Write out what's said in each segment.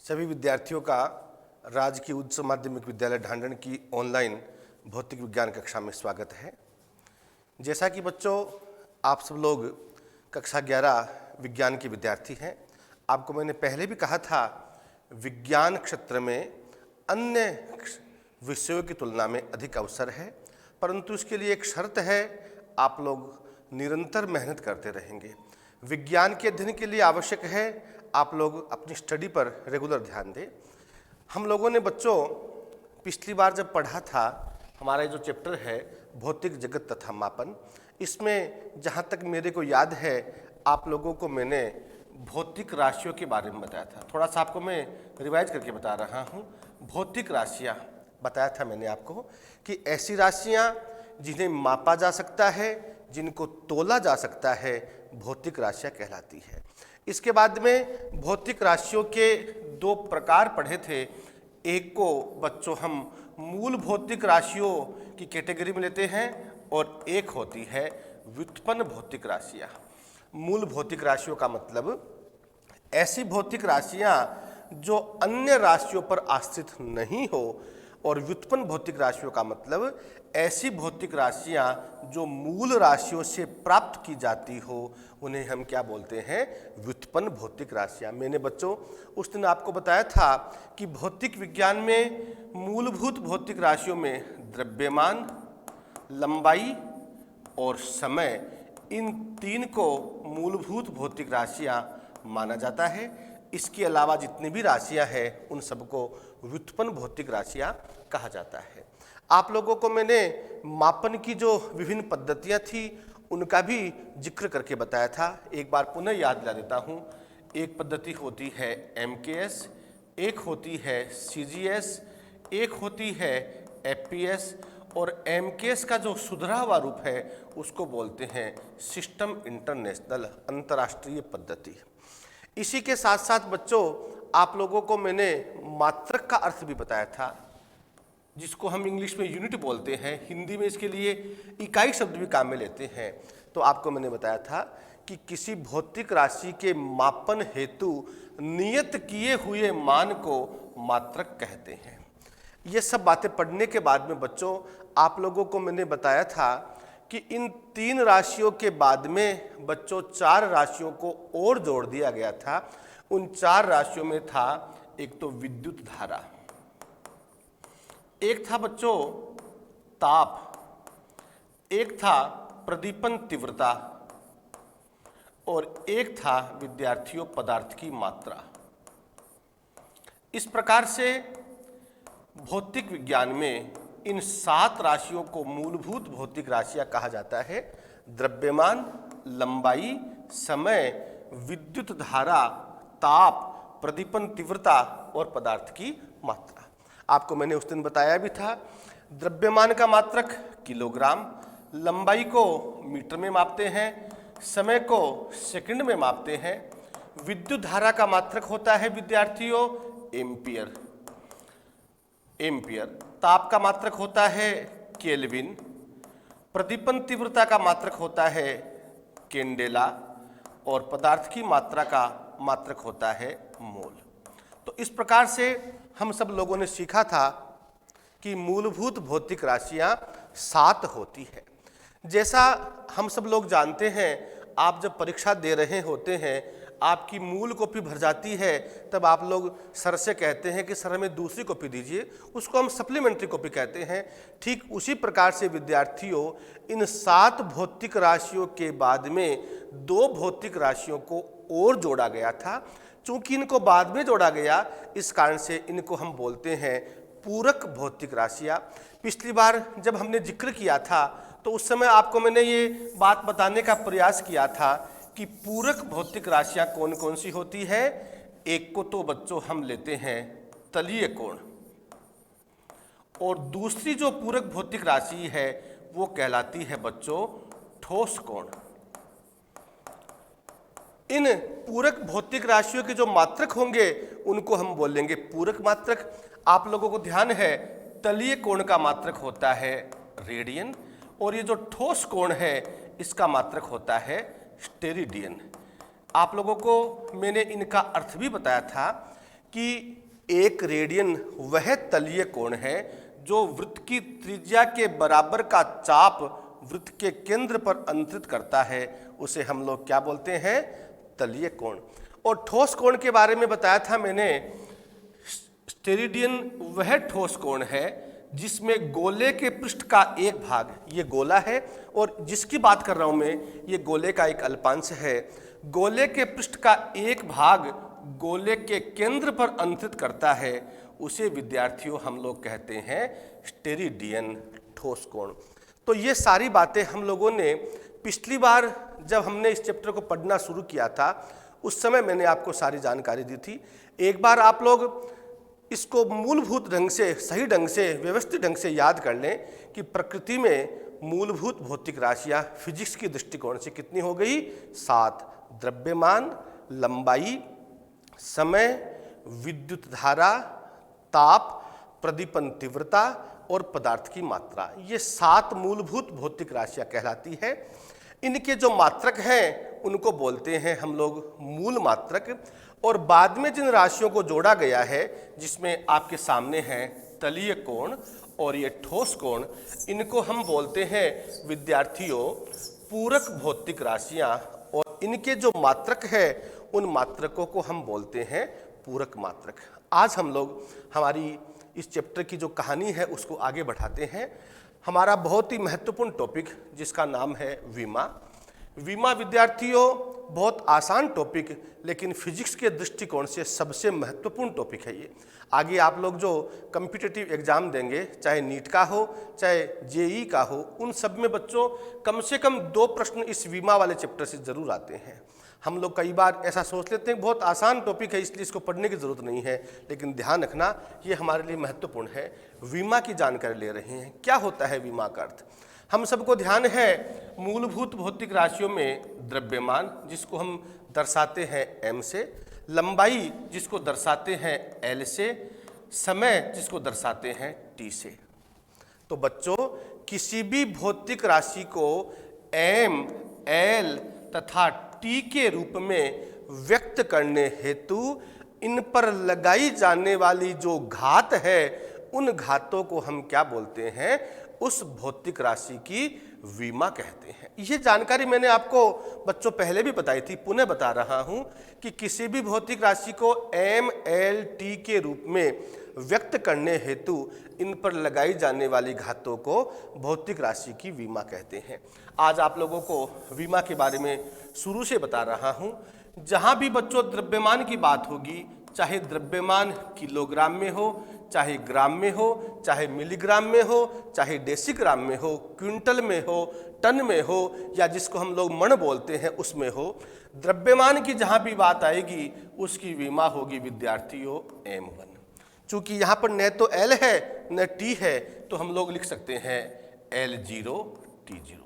सभी विद्यार्थियों का राजकीय उच्च माध्यमिक विद्यालय ढांढन की ऑनलाइन भौतिक विज्ञान कक्षा में स्वागत है। जैसा कि बच्चों आप सब लोग कक्षा 11 विज्ञान के विद्यार्थी हैं, आपको मैंने पहले भी कहा था विज्ञान क्षेत्र में अन्य विषयों की तुलना में अधिक अवसर है, परंतु इसके लिए एक शर्त है, आप लोग निरंतर मेहनत करते रहेंगे। विज्ञान के अध्ययन के लिए आवश्यक है आप लोग अपनी स्टडी पर रेगुलर ध्यान दें। हम लोगों ने बच्चों पिछली बार जब पढ़ा था, हमारा जो चैप्टर है भौतिक जगत तथा मापन, इसमें जहाँ तक मेरे को याद है आप लोगों को मैंने भौतिक राशियों के बारे में बताया था। थोड़ा सा आपको मैं रिवाइज करके बता रहा हूँ। भौतिक राशियाँ बताया था मैंने आपको कि ऐसी राशियाँ जिन्हें मापा जा सकता है, जिनको तोला जा सकता है, भौतिक राशियाँ कहलाती है। इसके बाद में भौतिक राशियों के दो प्रकार पढ़े थे। एक को बच्चों हम मूल भौतिक राशियों की कैटेगरी में लेते हैं और एक होती है व्युत्पन्न भौतिक राशियाँ। मूल भौतिक राशियों का मतलब ऐसी भौतिक राशियाँ जो अन्य राशियों पर आश्रित नहीं हो, और व्युत्पन्न भौतिक राशियों का मतलब ऐसी भौतिक राशियाँ जो मूल राशियों से प्राप्त की जाती हो, उन्हें हम क्या बोलते हैं? व्युत्पन्न भौतिक राशियाँ। मैंने बच्चों उस दिन आपको बताया था कि भौतिक विज्ञान में मूलभूत भौतिक राशियों में द्रव्यमान, लंबाई और समय, इन तीन को मूलभूत भौतिक राशियाँ माना जाता है। इसके अलावा जितनी भी राशियाँ हैं उन सबको व्युत्पन्न भौतिक राशियाँ कहा जाता है। आप लोगों को मैंने मापन की जो विभिन्न पद्धतियाँ थी उनका भी जिक्र करके बताया था। एक बार पुनः याद दिला देता हूँ। एक पद्धति होती है MKS, एक होती है CGS, एक होती है FPS, और MKS का जो सुधरा हुआ रूप है उसको बोलते हैं सिस्टम इंटरनेशनल, अंतर्राष्ट्रीय पद्धति। इसी के साथ साथ बच्चों आप लोगों को मैंने मात्रक का अर्थ भी बताया था, जिसको हम इंग्लिश में यूनिट बोलते हैं, हिंदी में इसके लिए इकाई शब्द भी काम में लेते हैं। तो आपको मैंने बताया था कि किसी भौतिक राशि के मापन हेतु नियत किए हुए मान को मात्रक कहते हैं। ये सब बातें पढ़ने के बाद में बच्चों आप लोगों को मैंने बताया था कि इन तीन राशियों के बाद में बच्चों 4 राशियों को और जोड़ दिया गया था। उन 4 राशियों में था एक तो विद्युत धारा, एक था बच्चों ताप, एक था प्रदीपन तीव्रता, और एक था विद्यार्थियों पदार्थ की मात्रा। इस प्रकार से भौतिक विज्ञान में इन 7 राशियों को मूलभूत भौतिक राशियां कहा जाता है। द्रव्यमान, लंबाई, समय, विद्युत धारा, ताप, प्रदीपन तीव्रता और पदार्थ की मात्रा। आपको मैंने उस दिन बताया भी था, द्रव्यमान का मात्रक किलोग्राम, लंबाई को मीटर में मापते हैं, समय को सेकंड में मापते हैं, विद्युत धारा का मात्रक होता है विद्यार्थियों एम्पियर, ताप का मात्रक होता है केल्विन, प्रदीपन तीव्रता का मात्रक होता है कैंडेला, और पदार्थ की मात्रा का मात्रक होता है मोल। तो इस प्रकार से हम सब लोगों ने सीखा था कि मूलभूत भौतिक राशियां 7 होती है। जैसा हम सब लोग जानते हैं, आप जब परीक्षा दे रहे होते हैं, आपकी मूल कॉपी भर जाती है, तब आप लोग सर से कहते हैं कि सर हमें दूसरी कॉपी दीजिए, उसको हम सप्लीमेंट्री कॉपी कहते हैं। ठीक उसी प्रकार से विद्यार्थियों इन 7 भौतिक राशियों के बाद में 2 भौतिक राशियों को और जोड़ा गया था। चूंकि इनको बाद में जोड़ा गया, इस कारण से इनको हम बोलते हैं पूरक भौतिक राशियाँ। पिछली बार जब हमने जिक्र किया था तो उस समय आपको मैंने ये बात बताने का प्रयास किया था कि पूरक भौतिक राशियाँ कौन कौन सी होती है। एक को तो बच्चों हम लेते हैं तलीय कोण, और दूसरी जो पूरक भौतिक राशि है वो कहलाती है बच्चों ठोस कोण। इन पूरक भौतिक राशियों के जो मात्रक होंगे उनको हम बोलेंगे पूरक मात्रक। आप लोगों को ध्यान है तलीय कोण का मात्रक होता है रेडियन, और ये जो ठोस कोण है इसका मात्रक होता है स्टेरिडियन। आप लोगों को मैंने इनका अर्थ भी बताया था कि एक रेडियन वह तलीय कोण है जो वृत्त की त्रिज्या के बराबर का चाप वृत्त के केंद्र पर अंतरित करता है, उसे हम लोग क्या बोलते हैं? तलीय कोण। और ठोस कोण के बारे में बताया था मैंने, स्टेरिडियन वह ठोस कोण है जिसमें गोले के पृष्ठ का एक भाग, ये गोला है और जिसकी बात कर रहा हूं मैं, ये गोले का एक अल्पांश है, गोले के पृष्ठ का एक भाग गोले के केंद्र पर अंतरित करता है, उसे विद्यार्थियों हम लोग कहते हैं स्टेरिडियन ठोस कोण। तो ये सारी बातें हम लोगों ने पिछली बार जब हमने इस चैप्टर को पढ़ना शुरू किया था उस समय मैंने आपको सारी जानकारी दी थी। एक बार आप लोग इसको मूलभूत ढंग से, सही ढंग से, व्यवस्थित ढंग से याद कर लें कि प्रकृति में मूलभूत भौतिक राशियां फिजिक्स की दृष्टिकोण से कितनी हो गई? 7। द्रव्यमान, लंबाई, समय, विद्युत धारा, ताप, प्रदीपन तीव्रता और पदार्थ की मात्रा, ये 7 मूलभूत भौतिक राशियां कहलाती है। इनके जो मात्रक हैं उनको बोलते हैं हम लोग मूल मात्रक। और बाद में जिन राशियों को जोड़ा गया है, जिसमें आपके सामने है तलीय कोण और ये ठोस कोण, इनको हम बोलते हैं विद्यार्थियों पूरक भौतिक राशियां। और इनके जो मात्रक है उन मात्रकों को हम बोलते हैं पूरक मात्रक। आज हम लोग हमारी इस चैप्टर की जो कहानी है उसको आगे बढ़ाते हैं। हमारा बहुत ही महत्वपूर्ण टॉपिक जिसका नाम है विमा। विमा विद्यार्थियों बहुत आसान टॉपिक, लेकिन फिजिक्स के दृष्टिकोण से सबसे महत्वपूर्ण टॉपिक है ये। आगे आप लोग जो कॉम्पिटिटिव एग्जाम देंगे, चाहे नीट का हो चाहे जेईई का हो, उन सब में बच्चों कम से कम 2 प्रश्न इस विमा वाले चैप्टर से जरूर आते हैं। हम लोग कई बार ऐसा सोच लेते हैं बहुत आसान टॉपिक है इसलिए इसको पढ़ने की जरूरत नहीं है, लेकिन ध्यान रखना ये हमारे लिए महत्वपूर्ण है। विमा की जानकारी ले रहे हैं। क्या होता है विमा का अर्थ? हम सबको ध्यान है मूलभूत भौतिक राशियों में द्रव्यमान, जिसको हम दर्शाते हैं m से, लंबाई जिसको दर्शाते हैं l से, समय जिसको दर्शाते हैं t से। तो बच्चों किसी भी भौतिक राशि को m, l तथा t के रूप में व्यक्त करने हेतु इन पर लगाई जाने वाली जो घात है, उन घातों को हम क्या बोलते हैं? उस भौतिक राशि की विमा कहते हैं। ये जानकारी मैंने आपको बच्चों पहले भी बताई थी, पुनः बता रहा हूं कि किसी भी भौतिक राशि को m, l, t के रूप में व्यक्त करने हेतु इन पर लगाई जाने वाली घातों को भौतिक राशि की विमा कहते हैं। आज आप लोगों को विमा के बारे में शुरू से बता रहा हूं। जहां भी बच्चों द्रव्यमान की बात होगी, चाहे द्रव्यमान किलोग्राम में हो, चाहे ग्राम में हो, चाहे मिलीग्राम में हो, चाहे डेसीग्राम में हो, क्विंटल में हो, टन में हो, या जिसको हम लोग मण बोलते हैं उसमें हो, द्रव्यमान की जहां भी बात आएगी उसकी विमा होगी विद्यार्थियों m1। चूंकि यहाँ पर न तो l है न t है, तो हम लोग लिख सकते हैं L0 T0।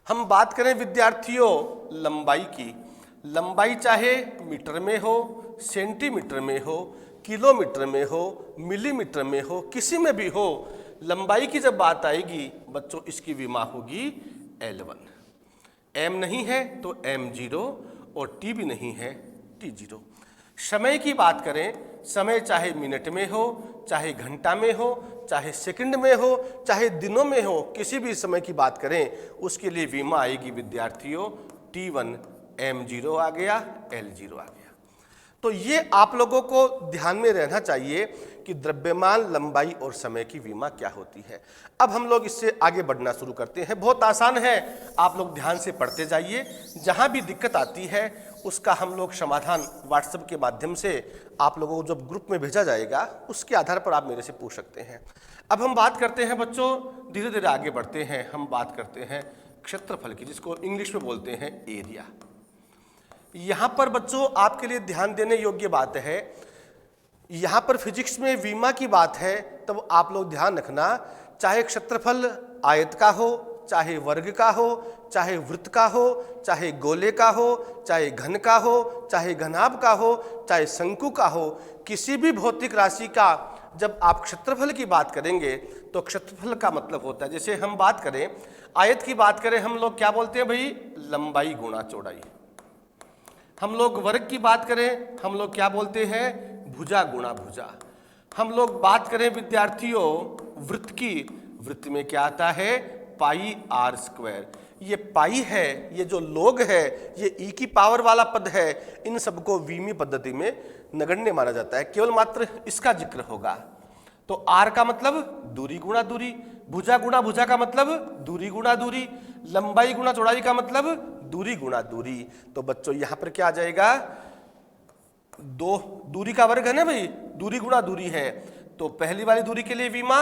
हम बात करें विद्यार्थियों लंबाई की। लंबाई चाहे मीटर में हो, सेंटीमीटर में हो, किलोमीटर में हो, मिलीमीटर में हो, किसी में भी हो, लंबाई की जब बात आएगी बच्चों इसकी विमा होगी L1। m नहीं है तो m0 और t भी नहीं है T0। समय की बात करें, समय चाहे मिनट में हो, चाहे घंटा में हो, चाहे सेकंड में हो, चाहे दिनों में हो, किसी भी समय की बात करें उसके लिए विमा आएगी विद्यार्थियों T1। m0 आ गया, L0 आ गया। तो ये आप लोगों को ध्यान में रहना चाहिए कि द्रव्यमान, लंबाई और समय की विमा क्या होती है। अब हम लोग इससे आगे बढ़ना शुरू करते हैं। बहुत आसान है, आप लोग ध्यान से पढ़ते जाइए। जहां भी दिक्कत आती है उसका हम लोग समाधान व्हाट्सएप के माध्यम से आप लोगों को जब ग्रुप में भेजा जाएगा उसके आधार पर आप मेरे से पूछ सकते हैं। अब हम बात करते हैं बच्चों, धीरे धीरे आगे बढ़ते हैं। हम बात करते हैं क्षेत्रफल की, जिसको इंग्लिश में बोलते हैं एरिया। यहाँ पर बच्चों आपके लिए ध्यान देने योग्य बात है, यहाँ पर फिजिक्स में विमा की बात है, तब आप लोग ध्यान रखना, चाहे क्षेत्रफल आयत का हो, चाहे वर्ग का हो, चाहे वृत्त का हो, चाहे गोले का हो, चाहे घन का हो, चाहे घनाभ का हो, चाहे शंकु का हो, किसी भी भौतिक राशि का जब आप क्षेत्रफल की बात करेंगे तो क्षेत्रफल का मतलब होता है, जैसे हम बात करें आयत की बात करें, हम लोग क्या बोलते हैं भाई? लंबाई गुणा चौड़ाई। हम लोग वर्ग की बात करें, हम लोग क्या बोलते हैं, भुजा गुणा भुजा। हम लोग बात करें विद्यार्थियों वृत्त की, वृत्त में क्या आता है, पाई आर स्क्वायर। ये पाई है, ये जो लोग है, ये ई की पावर वाला पद है, इन सबको वीमी पद्धति में नगण्य माना जाता है, केवल मात्र इसका जिक्र होगा। तो आर का मतलब दूरी गुणा दूरी, भुजा गुणा भुजा का मतलब दूरी गुणा दूरी, लंबाई गुणा चौड़ाई का मतलब दूरी गुणा दूरी। तो बच्चों यहां पर क्या आ जाएगा, दो दूरी का वर्ग है ना भाई, दूरी गुणा दूरी है, तो पहली वाली दूरी के लिए वीमा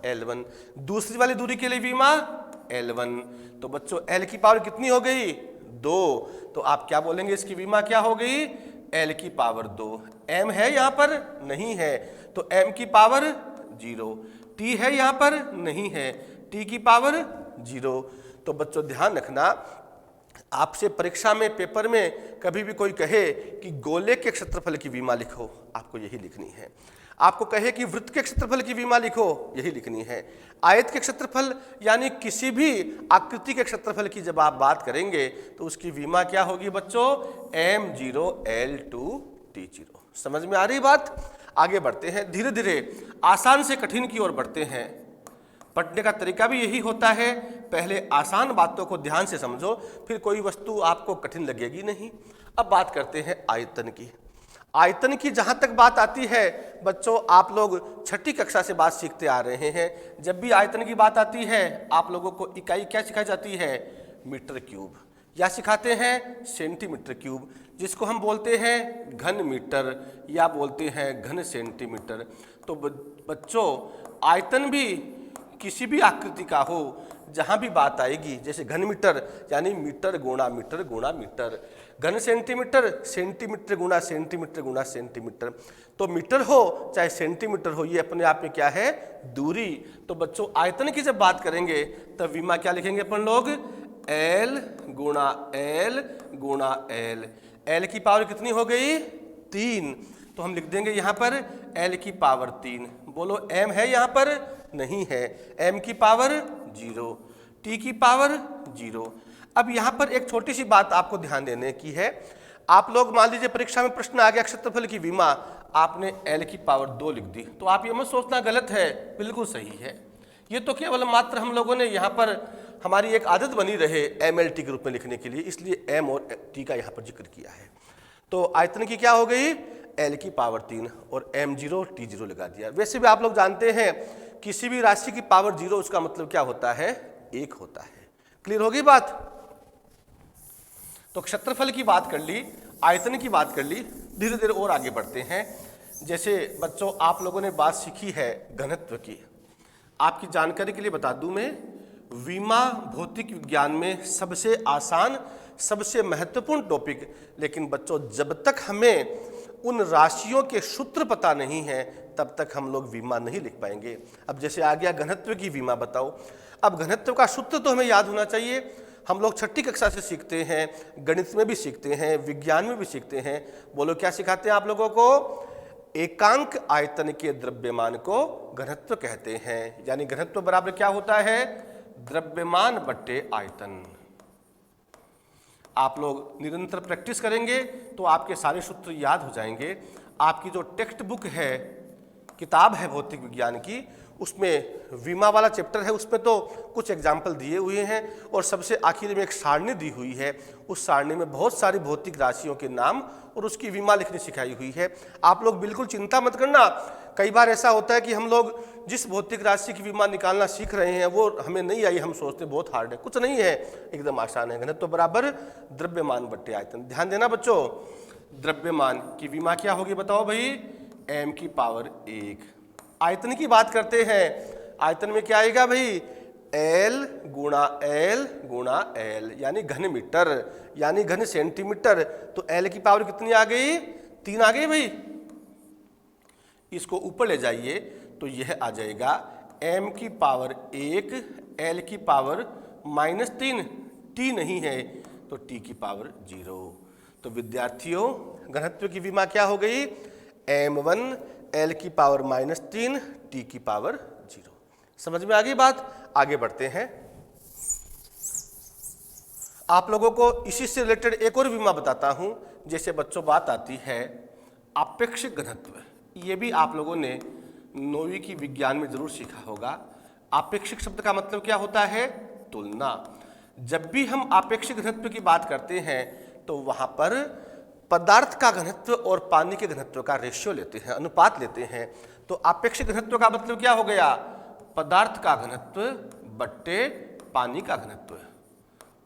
L1, दूसरी वाली दूरी के लिए वीमा L1। तो बच्चों L की पावर कितनी हो गई, 2। तो आप क्या बोलेंगे, इसकी वीमा क्या हो गई, L की पावर 2। M है यहां पर नहीं है, तो M की पावर 0। T है यहां पर नहीं है, T की पावर 0। तो बच्चों ध्यान रखना, आपसे परीक्षा में पेपर में कभी भी कोई कहे कि गोले के क्षेत्रफल की विमा लिखो, आपको यही लिखनी है। आपको कहे कि वृत्त के क्षेत्रफल की विमा लिखो, यही लिखनी है। आयत के क्षेत्रफल यानी किसी भी आकृति के क्षेत्रफल की जब आप बात करेंगे तो उसकी विमा क्या होगी बच्चों, M0 L2 T0। समझ में आ रही बात। आगे बढ़ते हैं, धीरे धीरे आसान से कठिन की ओर बढ़ते हैं। पढ़ने का तरीका भी यही होता है, पहले आसान बातों को ध्यान से समझो, फिर कोई वस्तु आपको कठिन लगेगी नहीं। अब बात करते हैं आयतन की। आयतन की जहां तक बात आती है बच्चों, आप लोग छठी कक्षा से बात सीखते आ रहे हैं। जब भी आयतन की बात आती है आप लोगों को इकाई क्या सिखाई जाती है, मीटर क्यूब, या सिखाते हैं सेंटीमीटर क्यूब, जिसको हम बोलते हैं घन मीटर या बोलते हैं घन सेंटीमीटर। तो बच्चों आयतन भी किसी भी आकृति का हो, जहां भी बात आएगी, जैसे घन मीटर यानी मीटर गुणा मीटर गुणा मीटर, घन सेंटीमीटर सेंटीमीटर गुणा सेंटीमीटर गुणा सेंटीमीटर। तो मीटर हो चाहे सेंटीमीटर हो, ये अपने आप में क्या है, दूरी। तो बच्चों आयतन की जब बात करेंगे तब विमा क्या लिखेंगे अपन लोग, L गुणा L गुणा L। L की पावर कितनी हो गई, 3। तो हम लिख देंगे यहां पर L की पावर 3। बोलो M है यहां पर नहीं है, M की पावर 0, T की पावर 0। अब यहां पर एक छोटी सी बात आपको ध्यान देने की है। आप लोग मान लीजिए परीक्षा में प्रश्न आ गया क्षेत्रफल की विमा, आपने L की पावर 2 लिख दी, तो आप ये मत सोचना गलत है, बिल्कुल सही है। ये तो केवल मात्र हम लोगों ने यहाँ पर हमारी एक आदत बनी रहे MLT के रूप में लिखने के लिए, इसलिए M और T का यहाँ पर जिक्र किया है। तो आयतन की क्या हो गई, L की पावर 3 और M0 T0 लगा दिया। वैसे भी आप लोग जानते हैं किसी भी राशि की पावर 0 उसका मतलब क्या होता है, 1 होता है। क्लियर होगी बात। तो क्षेत्रफल की बात कर ली, आयतन की बात कर ली, धीरे धीरे और आगे बढ़ते हैं। जैसे बच्चों आप लोगों ने बात सीखी है घनत्व की, आपकी जानकारी के लिए बता दूं मैं, विमा भौतिक विज्ञान में सबसे आसान सबसे महत्वपूर्ण टॉपिक, लेकिन बच्चों जब तक हमें उन राशियों के सूत्र पता नहीं है तब तक हम लोग विमा नहीं लिख पाएंगे। अब जैसे आ गया घनत्व की विमा बताओ, अब घनत्व का सूत्र तो हमें याद होना चाहिए। हम लोग छठी कक्षा से सीखते हैं, गणित में भी सीखते हैं, विज्ञान में भी सीखते हैं। बोलो क्या सिखाते हैं आप लोगों को, एकांक आयतन के द्रव्यमान को घनत्व कहते हैं। यानी घनत्व बराबर क्या होता है, द्रव्यमान बट्टे आयतन। आप लोग निरंतर प्रैक्टिस करेंगे तो आपके सारे सूत्र याद हो जाएंगे। आपकी जो टेक्स्ट बुक है, किताब है भौतिक विज्ञान की, उसमें विमा वाला चैप्टर है, उसमें तो कुछ एग्जाम्पल दिए हुए हैं और सबसे आखिर में एक सारणी दी हुई है। उस सारणी में बहुत सारी भौतिक राशियों के नाम और उसकी विमा लिखनी सिखाई हुई है। आप लोग बिल्कुल चिंता मत करना। कई बार ऐसा होता है कि हम लोग जिस भौतिक राशि की विमा निकालना सीख रहे हैं वो हमें नहीं आई, हम सोचते बहुत हार्ड है। कुछ नहीं है, एकदम आसान है। घनत्व बराबर द्रव्यमान बट्टे आयतन। ध्यान देना बच्चों, द्रव्यमान की विमा क्या होगी बताओ भाई, M की पावर 1। आयतन की बात करते हैं, आयतन में क्या आएगा भाई, L गुणा L गुणा L, यानी घन मीटर यानी घन सेंटीमीटर। तो L की पावर कितनी आ गई, 3 आ गई भाई। इसको ऊपर ले जाइए तो यह आ जाएगा M की पावर 1 L की पावर -3, T नहीं है तो T की पावर 0। तो विद्यार्थियों घनत्व की विमा क्या हो गई, M1 L की पावर -3 T की पावर 0। समझ में आ गई बात। आगे बढ़ते हैं। आप लोगों को इसी से रिलेटेड एक और विमा बताता हूं। जैसे बच्चों बात आती है आपेक्षिक घनत्व, ये भी आप लोगों ने 9वीं की विज्ञान में जरूर सीखा होगा। आपेक्षिक शब्द का मतलब क्या होता है? तुलना। जब भी हम आपेक्षिक घनत्व की बात करते हैं तो वहां पर पदार्थ का घनत्व और पानी के घनत्व का रेशियो लेते हैं, अनुपात लेते हैं। तो आपेक्षिक घनत्व का मतलब क्या हो गया? पदार्थ का घनत्व बट्टे पानी का घनत्व,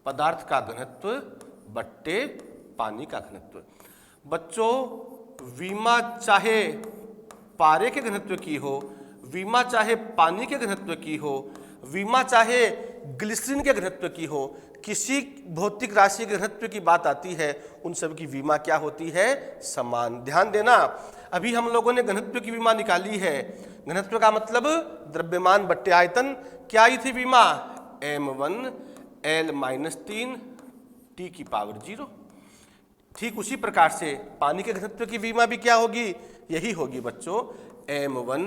पदार्थ का घनत्व बट्टे पानी का घनत्व। बच्चों विमा चाहे पारे के घनत्व की हो, विमा चाहे पानी के घनत्व की हो, विमा चाहे ग्लिसरीन के घनत्व की हो, किसी भौतिक राशि के घनत्व की बात आती है उन सब की विमा क्या होती है? समान। ध्यान देना, अभी हम लोगों ने घनत्व की विमा निकाली है। घनत्व का मतलब द्रव्यमान बट्टे आयतन। क्या आई थी विमा? m1 L-3 T की पावर 0। ठीक उसी प्रकार से पानी के घनत्व की विमा भी क्या होगी? यही होगी बच्चों, m1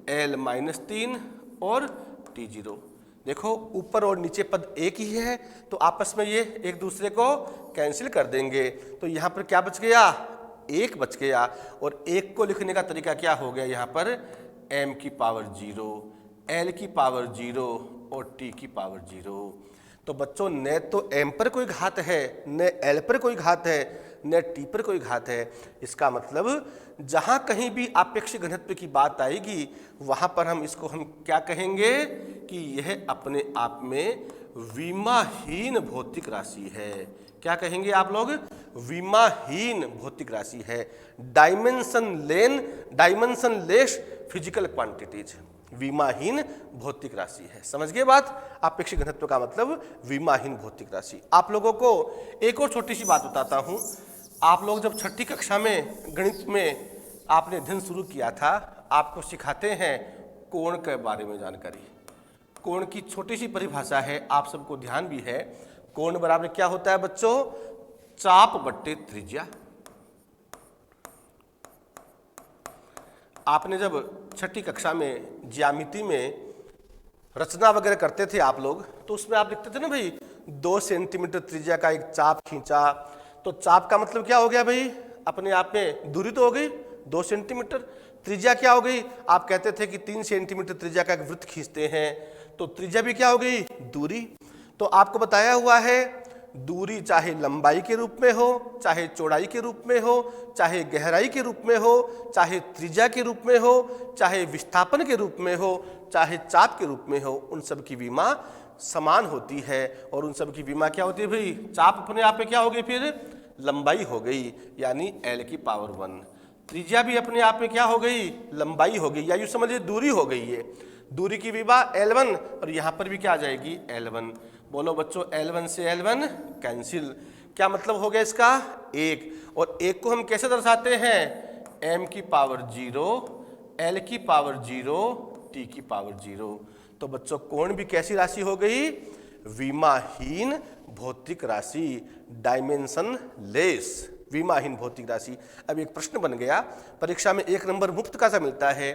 L-3 और T0। देखो ऊपर और नीचे पद एक ही है तो आपस में ये एक दूसरे को कैंसिल कर देंगे। तो यहाँ पर क्या बच गया? एक बच गया। और एक को लिखने का तरीका क्या हो गया? यहाँ पर m की पावर 0, L की पावर 0 और T की पावर 0। तो बच्चों न तो m पर कोई घात है, न L पर कोई घात है, न T पर कोई घात है। इसका मतलब जहाँ कहीं भी आपेक्षिक घनत्व की बात आएगी वहाँ पर हम क्या कहेंगे कि यह अपने आप में विमाहीन भौतिक राशि है। क्या कहेंगे आप लोग? विमाहीन भौतिक राशि है। डायमेंशनलेस फिजिकल क्वांटिटीज, विमाहीन भौतिक राशि है। समझ गए बात? आपेक्षिक घनत्व का मतलब विमाहीन भौतिक राशि। आप लोगों को एक और छोटी सी बात बताता हूं। आप लोग जब छठी कक्षा में गणित में आपने अध्ययन शुरू किया था, आपको सिखाते हैं कोण के बारे में जानकारी। कोण की छोटी सी परिभाषा है, आप सबको ध्यान भी है। कोण बराबर क्या होता है बच्चों? चाप बट्टे त्रिज्या। आपने जब छठी कक्षा में ज्यामिति में रचना वगैरह करते थे आप लोग, तो उसमें आप लिखते थे ना भाई 2 सेंटीमीटर त्रिज्या का एक चाप खींचा। तो चाप का मतलब क्या हो गया भाई? अपने आप में दूरी तो हो गई 2 सेंटीमीटर। त्रिज्या क्या हो गई? आप कहते थे कि 3 सेंटीमीटर त्रिज्या का एक वृत्त खींचते हैं, तो त्रिज्या भी क्या हो गई? दूरी। तो आपको बताया हुआ है दूरी चाहे लंबाई के रूप में हो, चाहे चौड़ाई के रूप में हो, चाहे गहराई के रूप में हो, चाहे त्रिज्या के रूप में हो, चाहे विस्थापन के रूप में हो, चाहे चाप के रूप में हो, उन सब की विमा समान होती है। और उन सब की विमा क्या होती है भाई? चाप अपने आप में क्या हो गई? फिर लंबाई हो गई, यानी L की पावर 1। त्रिज्या भी अपने आप में क्या हो गई? लंबाई हो गई, या यूँ समझिए दूरी हो गई है। दूरी की विमा L1 और यहाँ पर भी क्या आ जाएगी? L1। बोलो बच्चों, L1 से L1 कैंसिल। क्या मतलब हो गया इसका? 1। और 1 को हम कैसे दर्शाते हैं? m की पावर 0, L की पावर 0, T की पावर 0। तो बच्चों कोण भी कैसी राशि हो गई? विमाहीन भौतिक राशि, डायमेंशनलेस, विमाहीन भौतिक राशि। अब एक प्रश्न बन गया, परीक्षा में 1 नंबर मुफ्त का सा मिलता है।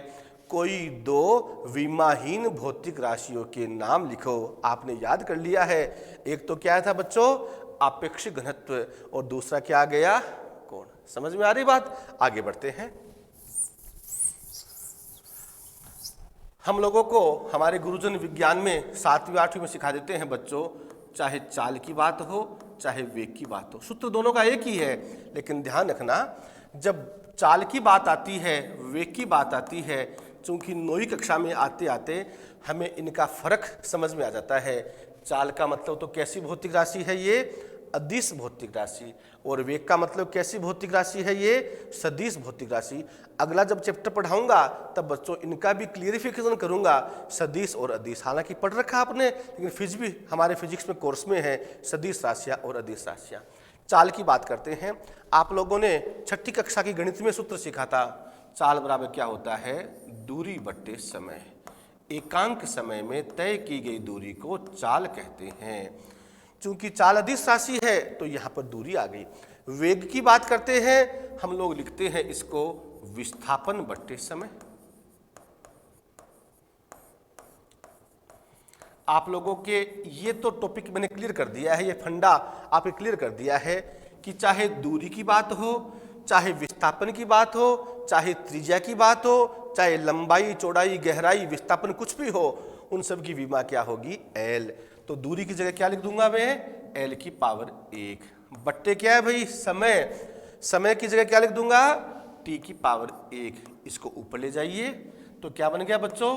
कोई 2 विमाहीन भौतिक राशियों के नाम लिखो। आपने याद कर लिया है, एक तो क्या था बच्चों? आपेक्षिक घनत्व, और दूसरा क्या आ गया? कोण। समझ में आ रही बात? आगे बढ़ते हैं। हम लोगों को हमारे गुरुजन विज्ञान में 7वीं 8वीं में सिखा देते हैं बच्चों, चाहे चाल की बात हो चाहे वेग की बात हो, सूत्र दोनों का एक ही है। लेकिन ध्यान रखना, जब चाल की बात आती है, वेग की बात आती है, चूंकि 9वीं कक्षा में आते आते हमें इनका फर्क समझ में आ जाता है। चाल का मतलब तो कैसी भौतिक राशि है? ये अदिश भौतिक राशि। और वेग का मतलब कैसी भौतिक राशि है? ये सदिश भौतिक राशि। अगला जब चैप्टर पढ़ाऊंगा तब बच्चों इनका भी क्लियरिफिकेशन करूंगा, सदिश और अदिश। हालांकि पढ़ रखा आपने, लेकिन फिजिक्स भी हमारे फिजिक्स में कोर्स में है सदिश राशियाँ और अदिश राशियाँ। चाल की बात करते हैं। आप लोगों ने छठी कक्षा की गणित में सूत्र सीखा था, चाल बराबर क्या होता है? दूरी बट्टे समय। एकांक समय में तय की गई दूरी को चाल कहते हैं। चूंकि चाल अदिश राशि है तो यहाँ पर दूरी आ गई। वेग की बात करते हैं, हम लोग लिखते हैं इसको विस्थापन बट्टे समय। आप लोगों के ये तो टॉपिक मैंने क्लियर कर दिया है, ये फंडा आपने क्लियर कर दिया है कि चाहे दूरी की बात हो, चाहे विस्थापन की बात हो, चाहे त्रिज्या की बात हो, चाहे लंबाई, चौड़ाई, गहराई, विस्थापन कुछ भी हो, उन सब की विमा क्या होगी? एल। तो दूरी की जगह क्या लिख दूंगा मैं? एल की पावर 1 बट्टे क्या है भाई? समय। समय की जगह क्या लिख दूंगा? टी की पावर 1। इसको ऊपर ले जाइए तो क्या बन गया बच्चों?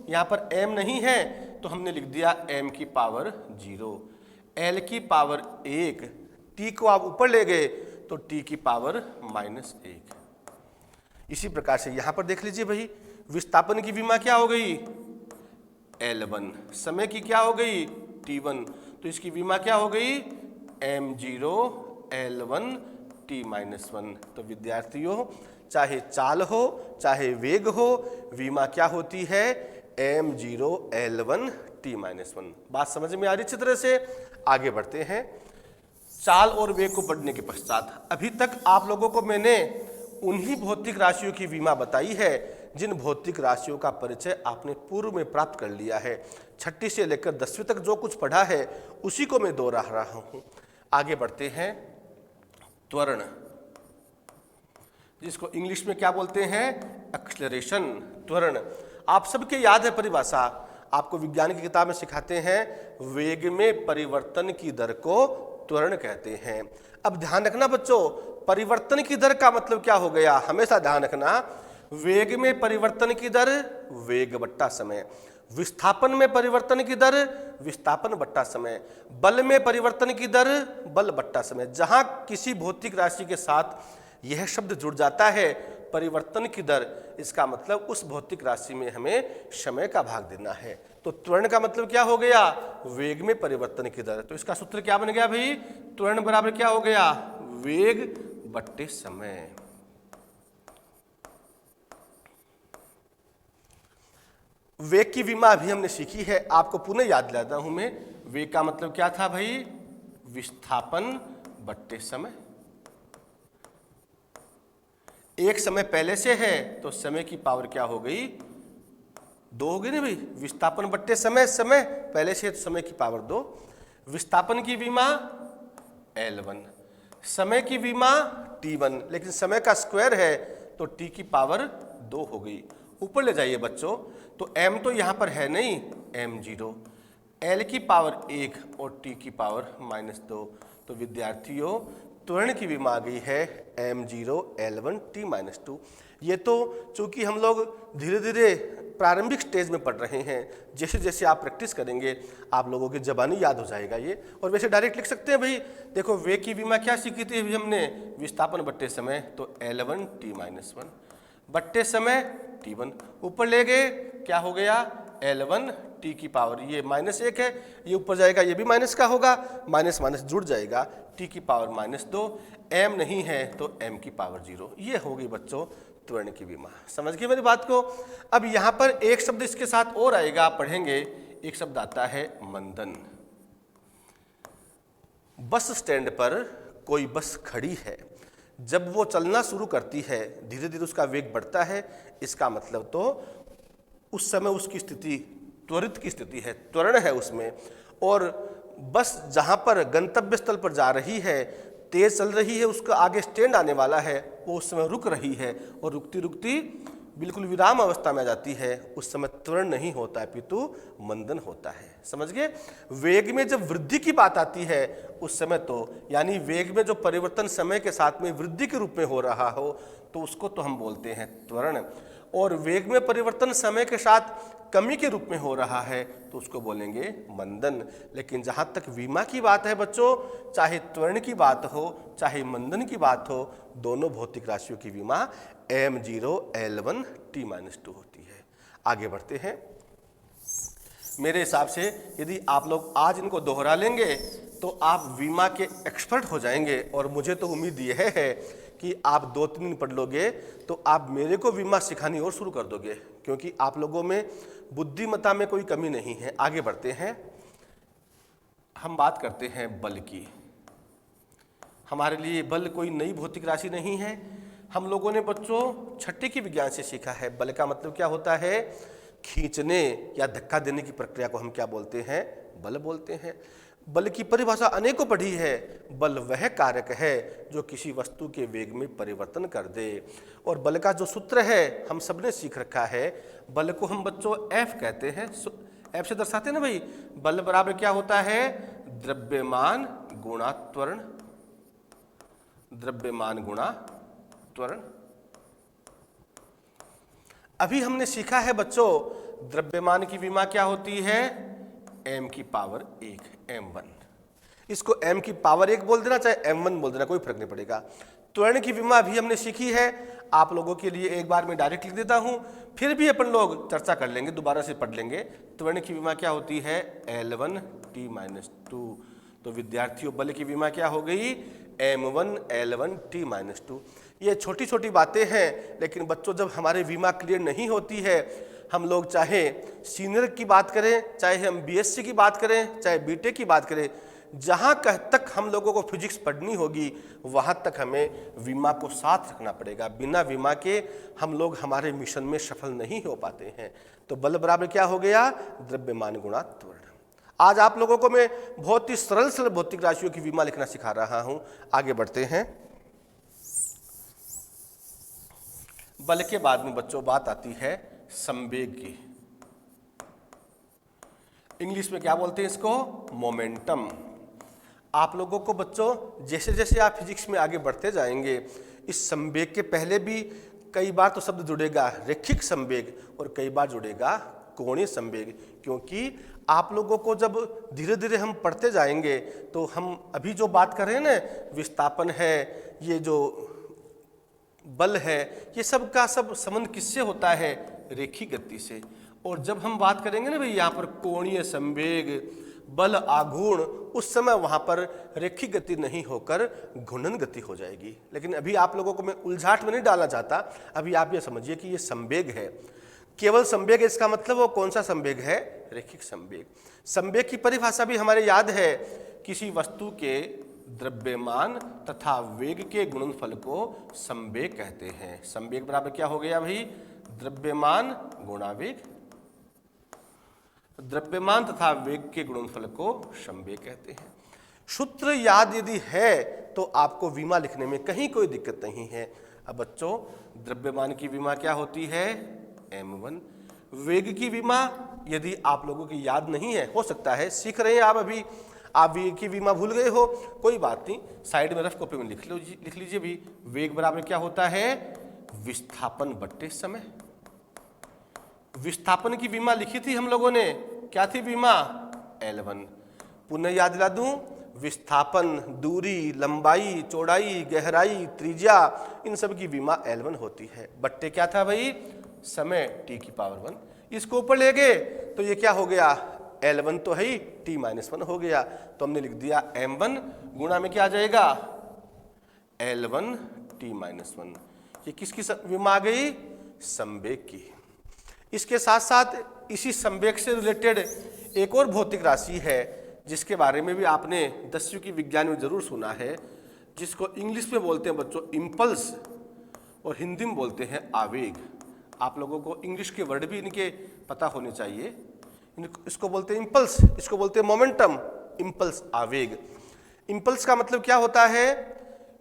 यहाँ पर m नहीं है तो हमने लिख दिया m की पावर 0। l की पावर 1, t को आप ऊपर ले गए तो t की पावर -1। इसी प्रकार से यहाँ पर देख लीजिए भाई, विस्थापन की विमा क्या हो गई? L1। समय की क्या हो गई? T1। तो इसकी विमा क्या हो गई? m0 L1 T-1। तो विद्यार्थियों, चाहे चाल हो चाहे वेग हो, विमा क्या होती है? m0 L1 T-1। बात समझ में आ रही अच्छी तरह से? आगे बढ़ते हैं। चाल और वेग को पढ़ने के पश्चात अभी तक आप लोगों को मैंने उन्हीं भौतिक राशियों की विमा बताई है जिन भौतिक राशियों का परिचय आपने पूर्व में प्राप्त कर लिया है। छठी से लेकर 10वीं तक जो कुछ पढ़ा है उसी को मैं दोहरा रहा हूं। आगे बढ़ते हैं। त्वरण, जिसको इंग्लिश में क्या बोलते हैं? एक्सेलरेशन। त्वरण आप सबके याद है परिभाषा, आपको विज्ञान की किताब में सिखाते हैं, वेग में परिवर्तन की दर को त्वरण कहते हैं। अब ध्यान रखना बच्चों, परिवर्तन की दर का मतलब क्या हो गया? हमेशा ध्यान रखना, वेग में परिवर्तन की दर वेग बट्टा समय, विस्थापन में परिवर्तन की दर विस्थापन बट्टा समय, बल में परिवर्तन की दर बल बट्टा समय। जहां किसी भौतिक राशि के साथ यह शब्द जुड़ जाता है परिवर्तन की दर, इसका मतलब उस भौतिक राशि में हमें समय का भाग देना है। तो त्वरण का मतलब क्या हो गया? वेग में परिवर्तन की दर। तो इसका सूत्र क्या बन गया भाई? त्वरण बराबर क्या हो गया? वेग बट्टे समय। वेग की विमा अभी हमने सीखी है, आपको पुनः याद दिलाता हूं मैं। वेग का मतलब क्या था भाई? विस्थापन बट्टे समय। एक समय पहले से है तो समय की पावर क्या हो गई? 2 हो गई ना भाई। विस्थापन बट्टे समय, समय पहले से है तो समय की पावर 2। विस्थापन की विमा L1, समय की विमा T1, लेकिन समय का स्क्वायर है तो T की पावर 2 हो गई। ऊपर ले जाइए बच्चों, तो m तो यहाँ पर है नहीं, m0, L की पावर 1 और T की पावर -2। तो विद्यार्थियों, त्वरण की विमा आ गई है m0 L1 T-2। ये तो चूंकि हम लोग धीरे धीरे प्रारंभिक स्टेज में पढ़ रहे हैं, जैसे जैसे आप प्रैक्टिस करेंगे आप लोगों की जबानी याद हो जाएगा ये। और वैसे डायरेक्ट लिख सकते हैं भाई, देखो वेग की विमा क्या सीखी थी अभी हमने? विस्थापन बट्टे समय, तो L1 T-1 बट्टे समय T1। ऊपर ले गए, क्या हो गया? L1 T की पावर, ये -1 है, ये ऊपर जाएगा, ये भी माइनस का होगा, माइनस माइनस जुड़ जाएगा, T की पावर -2, m नहीं है तो m की पावर 0। ये हो गई बच्चों त्वरण की विमा। समझ गए मेरी बात को? अब यहाँ पर एक शब्द इसके साथ और आएगा, आप पढ़ेंगे। एक शब्द आता है मंदन। बस स्टैंड पर कोई बस खड़ी है, जब वो चलना शुरू करती है धीरे धीरे उसका वेग बढ़ता है, इसका मतलब तो उस समय उसकी स्थिति त्वरित की स्थिति है, त्वरण है उसमें। और बस जहाँ पर गंतव्य स्थल पर जा रही है, तेज चल रही है, उसका आगे स्टैंड आने वाला है, वो उस समय रुक रही है और रुकती रुकती बिल्कुल विराम अवस्था में आ जाती है, उस समय त्वरण नहीं होता है अपितु मंदन होता है। समझ गए? वेग में जब वृद्धि की बात आती है उस समय तो, यानी वेग में जो परिवर्तन समय के साथ में वृद्धि के रूप में हो रहा हो तो उसको तो हम बोलते हैं त्वरण। और वेग में परिवर्तन समय के साथ कमी के रूप में हो रहा है तो उसको बोलेंगे मंदन। लेकिन जहाँ तक विमा की बात है बच्चों, चाहे त्वरण की बात हो चाहे मंदन की बात हो, दोनों भौतिक राशियों की विमा m0 L1 T-2 होती है। आगे बढ़ते हैं। मेरे हिसाब से यदि आप लोग आज इनको दोहरा लेंगे तो आप विमा के एक्सपर्ट हो जाएंगे। और मुझे तो उम्मीद यह है कि आप 2-3 दिन पढ़ लोगे तो आप मेरे को विमा सिखानी और शुरू कर दोगे, क्योंकि आप लोगों में बुद्धिमत्ता में कोई कमी नहीं है। आगे बढ़ते हैं। हम बात करते हैं बल की। हमारे लिए बल कोई नई भौतिक राशि नहीं है। हम लोगों ने बच्चों छठी की विज्ञान से सीखा है। बल का मतलब क्या होता है? खींचने या धक्का देने की प्रक्रिया को हम क्या बोलते हैं? बल बोलते हैं। बल की परिभाषा अनेकों पढ़ी है। बल वह कारक है जो किसी वस्तु के वेग में परिवर्तन कर दे। और बल का जो सूत्र है हम सबने सीख रखा है। बल को हम बच्चों F कहते हैं। F से दर्शाते हैं ना भाई। बल बराबर क्या होता है? द्रव्यमान गुणा त्वरण। द्रव्यमान गुणा त्वरण। अभी हमने सीखा है बच्चों, द्रव्यमान की विमा क्या होती है? m की पावर 1, m1। इसको m की पावर 1 बोल देना, चाहे m1 बोल देना, कोई फर्क नहीं पड़ेगा। त्वरण की विमा भी हमने सीखी है। आप लोगों के लिए एक बार मैं डायरेक्ट लिख देता हूं, फिर भी अपन लोग चर्चा कर लेंगे, दोबारा से पढ़ लेंगे। त्वरण की विमा क्या होती है? L1T-2। तो विद्यार्थियों, बल की विमा क्या हो गई? M1 L1T-2। ये छोटी छोटी बातें हैं, लेकिन बच्चों जब हमारे विमा क्लियर नहीं होती है, हम लोग चाहे सीनियर की बात करें, चाहे हम बीएससी की बात करें, चाहे बीटेक की बात करें, जहाँ तक हम लोगों को फिजिक्स पढ़नी होगी वहाँ तक हमें विमा को साथ रखना पड़ेगा। बिना विमा के हम लोग हमारे मिशन में सफल नहीं हो पाते हैं। तो बल बराबर क्या हो गया? द्रव्यमान गुणा त्वरण। आज आप लोगों को मैं बहुत ही सरल सरल भौतिक राशियों की विमा लिखना सिखा रहा हूँ। आगे बढ़ते हैं। बल के बाद में बच्चों बात आती है संवेग की। इंग्लिश में क्या बोलते हैं इसको? मोमेंटम। आप लोगों को बच्चों जैसे जैसे आप फिजिक्स में आगे बढ़ते जाएंगे, इस संवेग के पहले भी कई बार तो शब्द जुड़ेगा रैखिक संवेग और कई बार जुड़ेगा कोणीय संवेग। क्योंकि आप लोगों को जब धीरे धीरे हम पढ़ते जाएंगे तो हम अभी जो बात कर रहे हैं ना, विस्थापन है, ये जो बल है, ये सब का सब संबंध किससे होता है? रेखिक गति से। और जब हम बात करेंगे ना भाई यहाँ पर कोणीय संवेग, बल आघूर्ण, उस समय वहाँ पर रेखिक गति नहीं होकर घूर्णन गति हो जाएगी। लेकिन अभी आप लोगों को मैं उलझाट में नहीं डालना चाहता। अभी आप ये समझिए कि ये संवेग है, केवल संवेग है। इसका मतलब वो कौन सा संवेग है? रैखिक संवेग। संवेग की परिभाषा भी हमारे याद है। किसी वस्तु के द्रव्यमान तथा वेग के गुणनफल को संवेग कहते हैं। संवेग बराबर क्या हो गया भाई? द्रव्यमान गुणा वेग। द्रव्यमान तथा वेग के गुणनफल को संवेग कहते हैं। सूत्र याद यदि है तो आपको विमा लिखने में कहीं कोई दिक्कत नहीं है। अब बच्चों, द्रव्यमान की विमा क्या होती है? m1। वेग की विमा यदि आप लोगों की याद नहीं है, हो सकता है सीख रहे हैं आप अभी, आप वेग की विमा भूल गए हो, कोई बात नहीं, साइड में रफ कॉपी में लिख लीजिए भी। वेग बराबर क्या होता है? विस्थापन बट्टे समय। विस्थापन की विमा लिखी थी हम लोगों ने, क्या थी विमा? L1। पुनः याद दिला दूं, विस्थापन, दूरी, लंबाई, चौड़ाई, गहराई, त्रिज्या, इन सब की विमा L1 होती है। बट्टे क्या था भाई? समय T⁻1। इसको ऊपर ले गए तो ये क्या हो गया? L1 तो है ही, T-1 हो गया। तो हमने लिख दिया M1 गुणा में क्या आ जाएगा? L1 T-1। ये किसकी विमा आ गई? संवेग की। इसके साथ साथ इसी संवेग से रिलेटेड एक और भौतिक राशि है जिसके बारे में भी आपने 10वीं की विज्ञान में जरूर सुना है, जिसको इंग्लिश में बोलते हैं बच्चों इम्पल्स और हिंदी में बोलते हैं आवेग। आप लोगों को इंग्लिश के वर्ड भी इनके पता होने चाहिए। इसको बोलते हैं इम्पल्स, इसको बोलते हैं मोमेंटम। इम्पल्स, आवेग। इम्पल्स का मतलब क्या होता है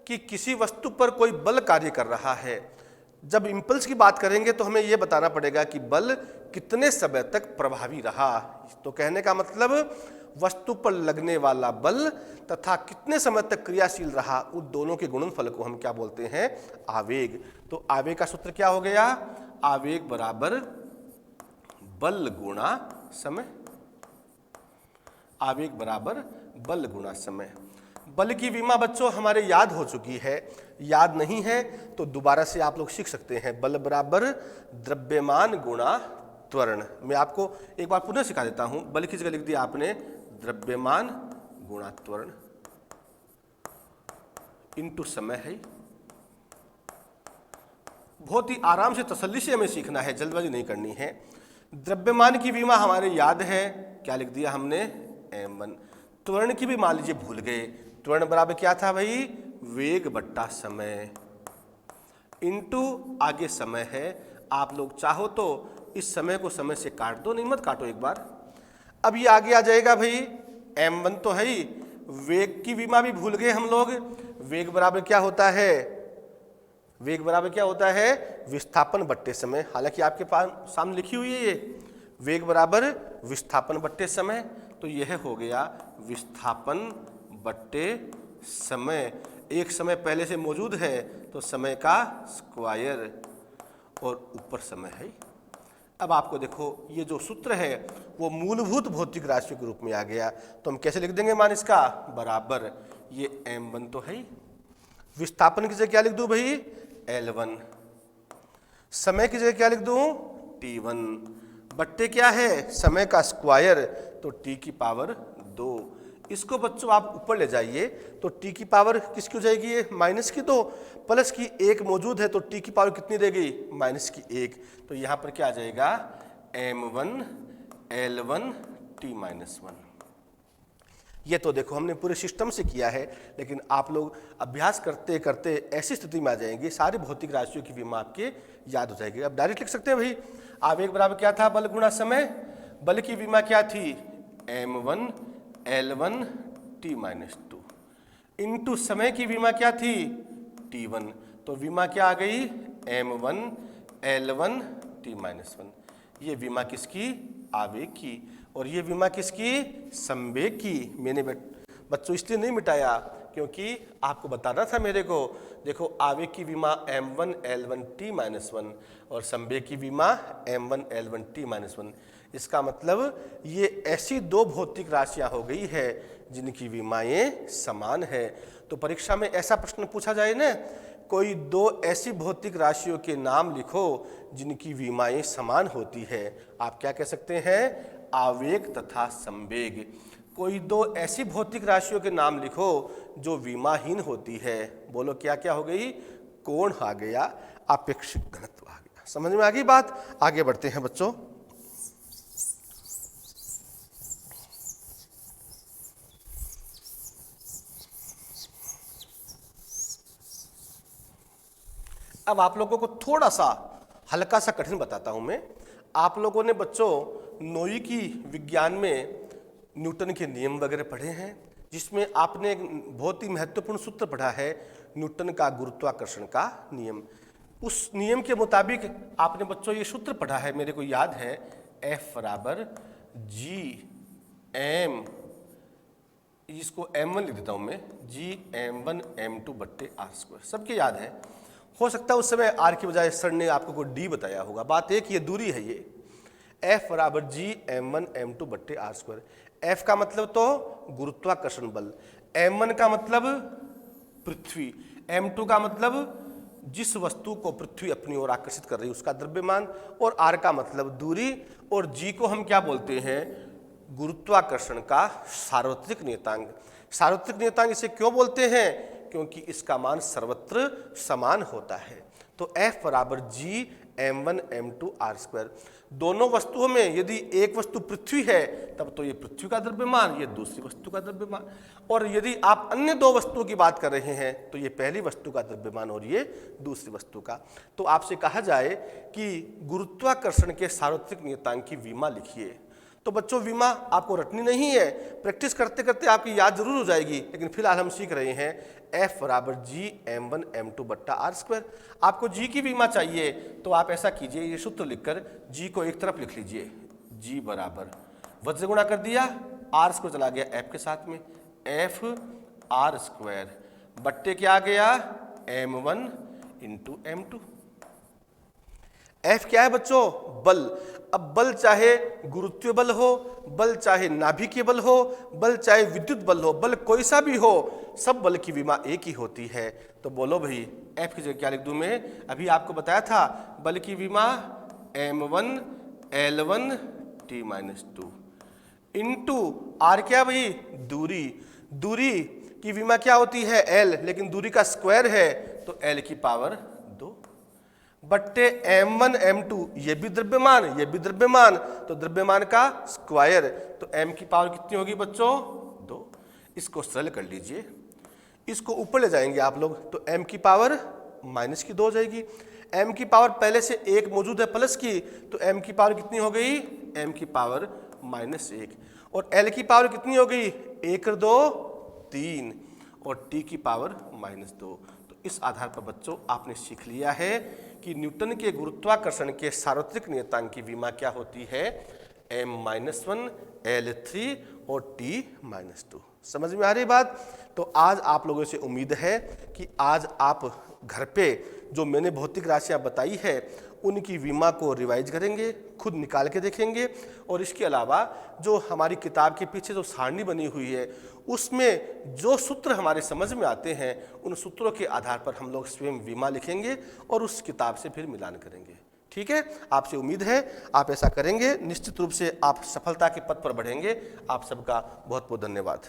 कि किसी वस्तु पर कोई बल कार्य कर रहा है। जब इम्पल्स की बात करेंगे तो हमें यह बताना पड़ेगा कि बल कितने समय तक प्रभावी रहा। तो कहने का मतलब वस्तु पर लगने वाला बल तथा कितने समय तक क्रियाशील रहा, उन दोनों के गुणनफल को हम क्या बोलते हैं? आवेग। तो आवेग का सूत्र क्या हो गया? आवेग बराबर बल गुणा समय। आवेग बराबर बल गुणा समय। बल की विमा बच्चों हमारे याद हो चुकी है, याद नहीं है तो दोबारा से आप लोग सीख सकते हैं। बल बराबर द्रव्यमान गुणा त्वरण। मैं आपको एक बार पुनः सिखा देता हूं। बल की जगह लिख दिया आपने द्रव्यमान गुणा त्वरण इनटू समय है। बहुत ही आराम से तसल्ली से हमें सीखना है, जल्दबाजी नहीं करनी है। द्रव्यमान की विमा हमारे याद है, क्या लिख दिया हमने? m1। त्वरण की भी मान लीजिए भूल गए। त्वरण बराबर क्या था भाई? वेग बट्टा समय इनटू आगे समय है। आप लोग चाहो तो इस समय को समय से काट दो, नहीं मत काटो एक बार। अब ये आगे आ जाएगा भाई, m1 तो है ही, वेग की विमा भी भूल गए हम लोग। वेग बराबर क्या होता है? वेग बराबर क्या होता है? विस्थापन बट्टे समय। हालांकि आपके पास सामने लिखी हुई है ये, वेग बराबर विस्थापन बट्टे समय, तो यह हो गया विस्थापन बट्टे समय। एक समय पहले से मौजूद है तो समय का स्क्वायर और ऊपर समय है। अब आपको देखो ये जो सूत्र है वो मूलभूत भौतिक राशियों के रूप में आ गया, तो हम कैसे लिख देंगे मान इसका? बराबर ये m1 तो है ही, विस्थापन की जगह क्या लिख दूं भाई? L1, समय की जगह क्या लिख दूं? T1, बट्टे क्या है? समय का स्क्वायर, तो t की पावर 2। इसको बच्चों आप ऊपर ले जाइए तो t की पावर किसकी हो जाएगी? ये माइनस की 2, प्लस की 1 मौजूद है तो t की पावर कितनी रहेगी? माइनस की 1। तो यहाँ पर क्या आ जाएगा? m1 L1 t-1। ये तो देखो हमने पूरे सिस्टम से किया है, लेकिन आप लोग अभ्यास करते करते ऐसी स्थिति में आ जाएंगे सारी भौतिक राशियों की विमा आपके याद हो जाएगी। अब डायरेक्ट लिख सकते हैं भाई, आवेग बराबर क्या था? बल गुणा समय। बल की विमा क्या थी? m1 L1 t-2 इंटू समय की विमा क्या थी? T1, तो विमा क्या आ गई? m1 L1 t-1। ये विमा किसकी? आवेग की। और ये विमा किसकी? संवेग की। मैंने बच्चों इसलिए नहीं मिटाया क्योंकि आपको बताना था मेरे को। देखो आवेग की विमा m1 L1 t-1 और संवेग की विमा m1 L1 t-1। इसका मतलब ये ऐसी दो भौतिक राशियां हो गई है जिनकी विमाएं समान है। तो परीक्षा में ऐसा प्रश्न पूछा जाए ना, कोई दो ऐसी भौतिक राशियों के नाम लिखो जिनकी विमाएं समान होती है, आप क्या कह सकते हैं? आवेग तथा संवेग। कोई दो ऐसी भौतिक राशियों के नाम लिखो जो विमाहीन होती है, बोलो क्या क्या हो गई? कोण आ गया, आपेक्षिक घनत्व आ गया। समझ में आ गई बात? आगे बढ़ते हैं बच्चों। अब आप लोगों को थोड़ा सा हल्का सा कठिन बताता हूं मैं। आप लोगों ने बच्चों नौवीं की विज्ञान में न्यूटन के नियम वगैरह पढ़े हैं, जिसमें आपने एक बहुत ही महत्वपूर्ण सूत्र पढ़ा है, न्यूटन का गुरुत्वाकर्षण का नियम। उस नियम के मुताबिक आपने बच्चों ये सूत्र पढ़ा है, मेरे को याद है, F बराबर जी एम, इसको m1 लिख देता हूं मैं, जी m1 m2 बट्टे आर स्क्वायर। सबके याद है। हो सकता है उस समय आर की बजाय सर ने आपको कोई डी बताया होगा। बात एक ये दूरी है, ये F बराबर जी m1 m2 बट्टे आर स्क्वायर। F का मतलब तो गुरुत्वाकर्षण बल, m1 का मतलब पृथ्वी, m2 का मतलब जिस वस्तु को पृथ्वी अपनी ओर आकर्षित कर रही है उसका द्रव्यमान, और r का मतलब दूरी, और g को हम क्या बोलते हैं? गुरुत्वाकर्षण का सार्वत्रिक नियतांक। सार्वत्रिक नियतांक इसे क्यों बोलते हैं? क्योंकि इसका मान सर्वत्र समान होता है। तो F बराबर जी m1 m2 आर स्क्वायर। दोनों वस्तुओं में यदि एक वस्तु पृथ्वी है तब तो ये पृथ्वी का द्रव्यमान, ये दूसरी वस्तु का द्रव्यमान, और यदि आप अन्य दो वस्तुओं की बात कर रहे हैं तो ये पहली वस्तु का द्रव्यमान और ये दूसरी वस्तु का। तो आपसे कहा जाए कि गुरुत्वाकर्षण के सार्वत्रिक नियतांक की विमा लिखिए, तो बच्चों विमा आपको रटनी नहीं है, प्रैक्टिस करते करते आपकी याद जरूर हो जाएगी। लेकिन फिलहाल हम सीख रहे हैं F बराबर जी m1 m2 बट्टा आर स्क्वायर। आपको g की विमा चाहिए तो आप ऐसा कीजिए, ये सूत्र लिखकर g को एक तरफ लिख लीजिए, g बराबर वज्र गुणा कर दिया, आर स्क्वायर चला गया f के साथ में, f आर स्क्वायर बट्टे क्या आ गया? m1 into m2। F क्या है बच्चों? बल। अब बल चाहे गुरुत्वीय बल हो, बल चाहे नाभिकीय बल हो, बल चाहे विद्युत बल हो, बल कोई सा भी हो, सब बल की विमा एक ही होती है। तो बोलो भाई F की जगह क्या लिख दूं मैं? अभी आपको बताया था बल की विमा m1 L1 t-2 into are क्या भाई? दूरी। दूरी की विमा क्या होती है? L, लेकिन दूरी का स्क्वायर है तो L की पावर 2 बट्टे m1 m2, ये भी द्रव्यमान ये भी द्रव्यमान, तो द्रव्यमान का स्क्वायर, तो m की पावर कितनी होगी बच्चों? 2। इसको सरल कर लीजिए, इसको ऊपर ले जाएंगे आप लोग तो m की पावर -2 हो जाएगी। m की पावर पहले से 1 मौजूद है प्लस की, तो m की पावर कितनी हो गई, m की पावर -1, और l की पावर कितनी हो गई, 1 और 2 3, और t की पावर -2। तो इस आधार पर बच्चों आपने सीख लिया है कि न्यूटन के गुरुत्वाकर्षण के सार्वत्रिक नियतांक की विमा क्या होती है, m-1, L3 और t-2। समझ में आ रही बात। तो आज आप लोगों से उम्मीद है कि आज आप घर पे जो मैंने भौतिक राशियां बताई है उनकी विमा को रिवाइज करेंगे, खुद निकाल के देखेंगे, और इसके अलावा जो हमारी किताब के पीछे जो सारणी बनी हुई है उसमें जो सूत्र हमारे समझ में आते हैं उन सूत्रों के आधार पर हम लोग स्वयं विमा लिखेंगे और उस किताब से फिर मिलान करेंगे। ठीक है, आपसे उम्मीद है आप ऐसा करेंगे, निश्चित रूप से आप सफलता के पथ पर बढ़ेंगे। आप सबका बहुत बहुत धन्यवाद।